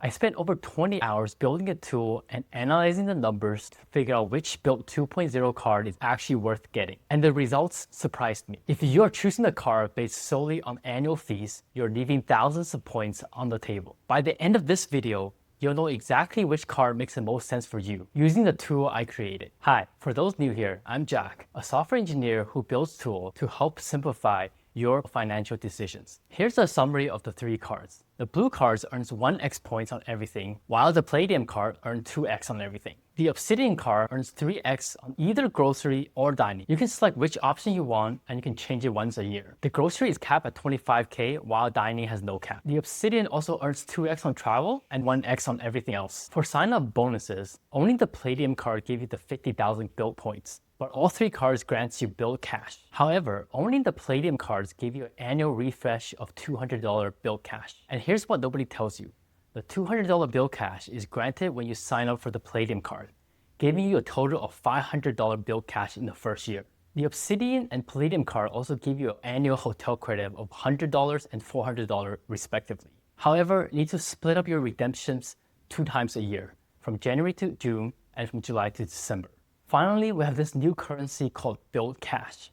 I spent over 20 hours building a tool and analyzing the numbers to figure out which Built 2.0 card is actually worth getting. And the results surprised me. If you are choosing a card based solely on annual fees, you're leaving thousands of points on the table. By the end of this video, you'll know exactly which card makes the most sense for you using the tool I created. Hi, for those new here, I'm Jack, a software engineer who builds tools to help simplify your financial decisions. Here's a summary of the 3 cards. The blue cards earns 1x points on everything, while the Palladium card earns 2x on everything. The Obsidian card earns 3x on either grocery or dining. You can select which option you want, and you can change it once a year. The grocery is capped at 25k, while dining has no cap. The Obsidian also earns 2x on travel and 1x on everything else. For sign-up bonuses, only the Palladium card gave you the 50,000 build points, but all 3 cards grants you build cash. However, only the Palladium cards give you an annual refresh of $200 build cash. And here's what nobody tells you. The $200 build cash is granted when you sign up for the Palladium card, giving you a total of $500 build cash in the first year. The Obsidian and Palladium card also give you an annual hotel credit of $100 and $400 respectively. However, you need to split up your redemptions 2 times a year, from January to June and from July to December. Finally, we have this new currency called Build Cash.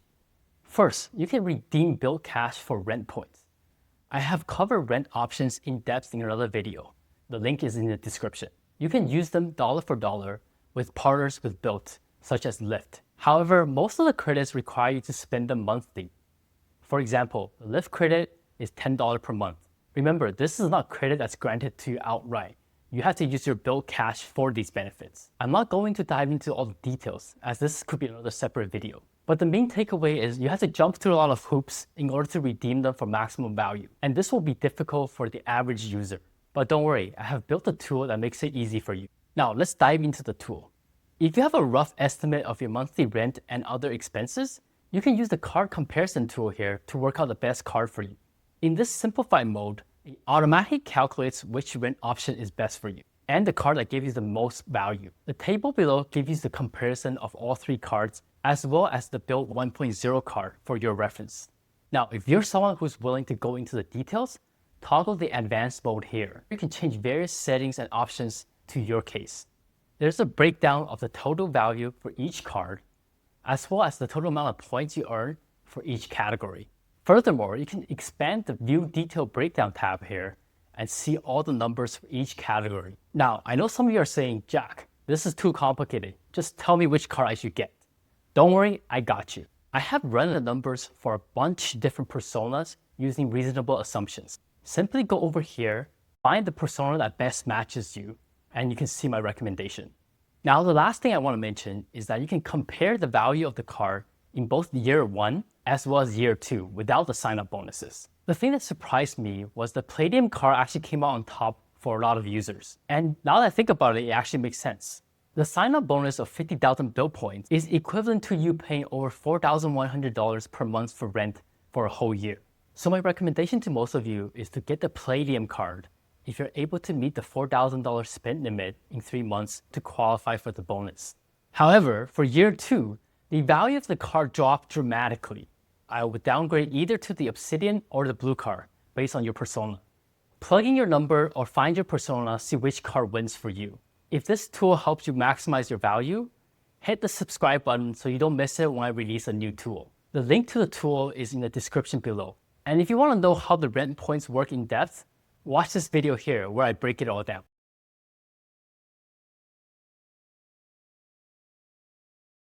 First, you can redeem Build Cash for rent points. I have covered rent options in depth in another video. The link is in the description. You can use them dollar for dollar with partners with Built, such as Lyft. However, most of the credits require you to spend them monthly. For example, the Lyft credit is $10 per month. Remember, this is not credit that's granted to you outright. You have to use your Build Cash for these benefits. I'm not going to dive into all the details, as this could be another separate video. But the main takeaway is you have to jump through a lot of hoops in order to redeem them for maximum value. And this will be difficult for the average user. But don't worry, I have built a tool that makes it easy for you. Now let's dive into the tool. If you have a rough estimate of your monthly rent and other expenses, you can use the card comparison tool here to work out the best card for you. In this simplified mode, it automatically calculates which rent option is best for you and the card that gives you the most value. The table below gives you the comparison of all 3 cards as well as the Build 1.0 card for your reference. Now, if you're someone who's willing to go into the details, toggle the advanced mode here. You can change various settings and options to your case. There's a breakdown of the total value for each card as well as the total amount of points you earn for each category. Furthermore, you can expand the View Detail Breakdown tab here and see all the numbers for each category. Now, I know some of you are saying, Jack, this is too complicated. Just tell me which card I should get. Don't worry, I got you. I have run the numbers for a bunch of different personas using reasonable assumptions. Simply go over here, find the persona that best matches you, and you can see my recommendation. Now, the last thing I want to mention is that you can compare the value of the card in both year 1 as well as year 2 without the sign-up bonuses. The thing that surprised me was the Palladium card actually came out on top for a lot of users. And now that I think about it, it actually makes sense. The sign-up bonus of 50,000 build points is equivalent to you paying over $4,100 per month for rent for a whole year. So my recommendation to most of you is to get the Palladium card if you're able to meet the $4,000 spend limit in 3 months to qualify for the bonus. However, for year 2, the value of the card dropped dramatically. I would downgrade either to the Obsidian or the blue card based on your persona. Plug in your number or find your persona, see which card wins for you. If this tool helps you maximize your value, hit the subscribe button so you don't miss it when I release a new tool. The link to the tool is in the description below. And if you want to know how the rent points work in depth, watch this video here where I break it all down.